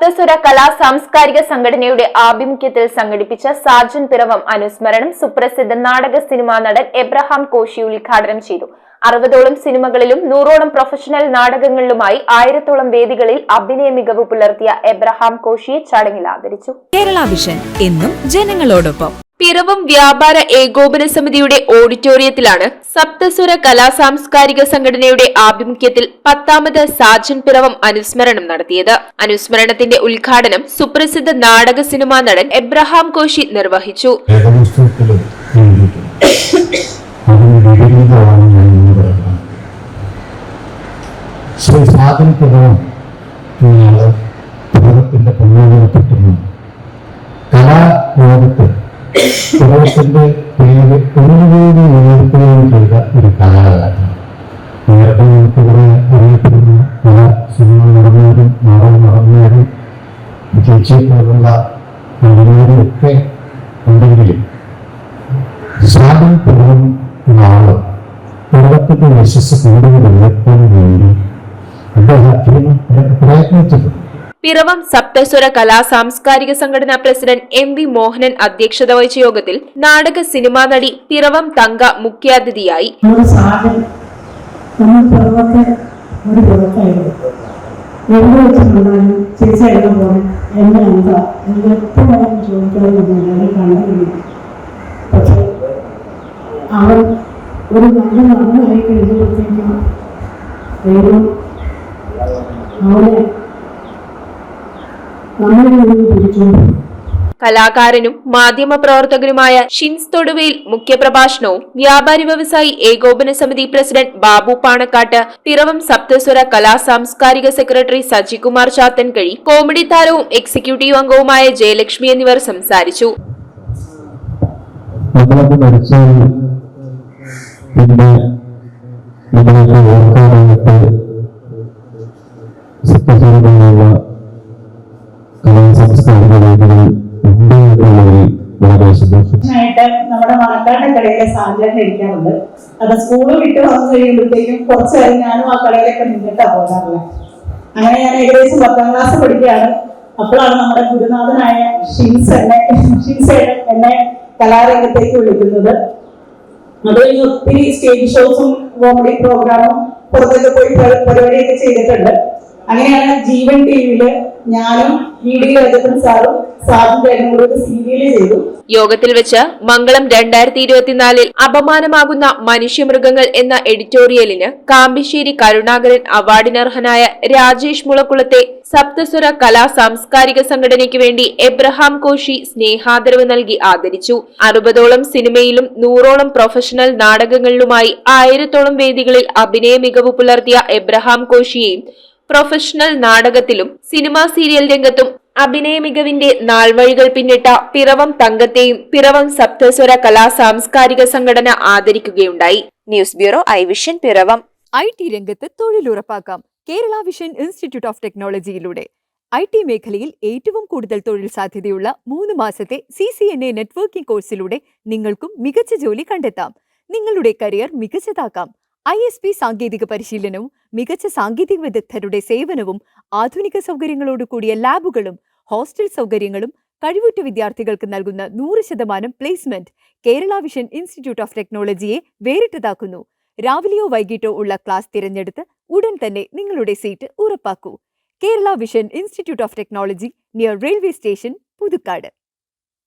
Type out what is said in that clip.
സപ്തസ്വര കലാ സാംസ്കാരിക സംഘടനയുടെ ആഭിമുഖ്യത്തിൽ സംഘടിപ്പിച്ച സാജൻ പിറവം അനുസ്മരണം സുപ്രസിദ്ധ നാടക സിനിമാ നടൻ എബ്രഹാം കോശി ഉദ്ഘാടനം ചെയ്തു. 60ഓളം സിനിമകളിലും 100ഓളം പ്രൊഫഷണൽ നാടകങ്ങളിലുമായി 1000ഓളം വേദികളിൽ അഭിനയ മികവ് പുലർത്തിയ എബ്രഹാം കോശിയെ ചടങ്ങിൽ ആദരിച്ചു. കേരള വിഷൻ എന്നും ജനങ്ങളോടൊപ്പം. പിറവം വ്യാപാര ഏകോപന സമിതിയുടെ ഓഡിറ്റോറിയത്തിലാണ് സപ്തസ്വര കലാ സാംസ്കാരിക സംഘടനയുടെ ആഭിമുഖ്യത്തിൽ 10ാമത് സാജൻ പിറവം അനുസ്മരണം നടത്തിയത്. അനുസ്മരണത്തിന്റെ ഉദ്ഘാടനം സുപ്രസിദ്ധ നാടക സിനിമാ നടൻ എബ്രഹാം കോശി നിർവഹിച്ചു. കേരളത്തിന്റെ പേര് ഒന്നുകൂടി ഉയർത്തുകയും ചെയ്ത ഒരു കലാകാരൻ. നേരത്തെ നമുക്കിവിടെ അറിയപ്പെടുന്ന പല സിനിമ നടന്നവരും നാടകം നടന്നവരും ചേച്ചിയെ പോലുള്ള നടന്നവരും ഒക്കെ ഉണ്ടെങ്കിലും സാധൻ പിറവം നാള് കേരളത്തിന്റെ യശസ് കൂടുതൽ ഉയർത്താൻ വേണ്ടി അദ്ദേഹം പ്രയത്നിച്ചിട്ടുണ്ട്. പിറവം സപ്തസ്വര കലാ സാംസ്കാരിക സംഘടനാ പ്രസിഡന്റ് എം.വി. മോഹനൻ അധ്യക്ഷത വഹിച്ച യോഗത്തിൽ നാടക സിനിമാ നടി പിറവം തങ്ക മുഖ്യാതിഥിയായി. കലാകാരനും മാധ്യമപ്രവർത്തകനുമായ ഷിൻസ് തൊടുവയിൽ മുഖ്യപ്രഭാഷണവും വ്യാപാരി വ്യവസായി ഏകോപന സമിതി പ്രസിഡന്റ് ബാബു പാണക്കാട്ട്, പിറവം സപ്തസ്വര കലാ സാംസ്കാരിക സെക്രട്ടറി സജികുമാർ ചാത്തൻകഴി, കോമഡി താരവും എക്സിക്യൂട്ടീവ് അംഗവുമായ ജയലക്ഷ്മി എന്നിവർ സംസാരിച്ചു. നമ്മുടെ മണക്കാട്ടെ കടയിലെ സാധനം ഇരിക്കാറുണ്ട്. അത് സ്കൂള് വിട്ട് വന്നു കഴിയുമ്പോഴത്തേക്കും കുറച്ചു നേരം ഞാനും ആ കടയിലൊക്കെ നിന്നിട്ടാ പോകാറുള്ളത്. അങ്ങനെ ഞാൻ ഏകദേശം 10ാം ക്ലാസ് പഠിക്കുകയാണ്. അപ്പോഴാണ് നമ്മുടെ ഗുരുനാഥനായ ഷിൻസ് എന്നെ കലാരംഗത്തേക്ക് വിളിക്കുന്നത്. അത് കഴിഞ്ഞ് ഒത്തിരി സ്റ്റേജ് ഷോസും കോമഡി പ്രോഗ്രാമും പുറത്തൊക്കെ പോയി പരിപാടിയൊക്കെ ചെയ്തിട്ടുണ്ട്. അങ്ങനെയാണ് ജീവൻ ടിവിയില് ഞാനും സാറും സീരിയല് ചെയ്തു. യോഗത്തിൽ വെച്ച് മംഗളം 2024 അപമാനമാകുന്ന മനുഷ്യമൃഗങ്ങൾ എന്ന എഡിറ്റോറിയലിന് കാമ്പിശ്ശേരി കരുണാകരൻ അവാർഡിനർഹനായ രാജേഷ് മുളക്കുളത്തെ സപ്തസ്വര കലാ സാംസ്കാരിക സംഘടനയ്ക്ക് വേണ്ടി എബ്രഹാം കോശി സ്നേഹാദരവ് നൽകി ആദരിച്ചു. 60ഓളം സിനിമയിലും 100ഓളം പ്രൊഫഷണൽ നാടകങ്ങളിലുമായി 1000ഓളം വേദികളിൽ അഭിനയ മികവ് പുലർത്തിയ എബ്രഹാം കോശിയെയും പ്രൊഫഷണൽ നാടകത്തിലും സിനിമാ സീരിയൽ രംഗത്തും അഭിനയ മികവിന്റെ നാൾവഴികൾ പിന്നിട്ട പിറവം തങ്കത്തെയും പിറവം സപ്തസ്വര കലാ സാംസ്കാരിക സംഘടന ആദരിക്കുകയുണ്ടായി. News bureau I vision Piravom. IT രംഗത്ത് തൊഴിലുറപ്പാക്കാം കേരള വിഷൻ ഇൻസ്റ്റിറ്റ്യൂട്ട് ഓഫ് ടെക്നോളജിയിലൂടെ. IT മേഖലയിൽ ഏറ്റവും കൂടുതൽ തൊഴിൽ സാധ്യതയുള്ള 3 മാസത്തെ CCNA നെറ്റ്വർക്കിംഗ് കോഴ്സിലൂടെ നിങ്ങൾക്കും മികച്ച ജോലി കണ്ടെത്താം. നിങ്ങളുടെ കരിയർ മികച്ചതാക്കാം. ISP സാങ്കേതിക പരിശീലനവും മികച്ച സാങ്കേതിക വിദഗ്ധരുടെ സേവനവും ആധുനിക സൗകര്യങ്ങളോട് കൂടിയ ലാബുകളും ഹോസ്റ്റൽ സൗകര്യങ്ങളും കഴിവുറ്റ വിദ്യാർത്ഥികൾക്ക് നൽകുന്ന 100% placement Kerala vision institute of ടെക്നോളജിയെ വേറിട്ടതാക്കുന്നു. രാവിലെയോ വൈകിട്ടോ ഉള്ള ക്ലാസ് തിരഞ്ഞെടുത്ത് ഉടൻ തന്നെ നിങ്ങളുടെ സീറ്റ് ഉറപ്പാക്കൂ. Kerala vision institute of technology, near railway station, Puthukkad.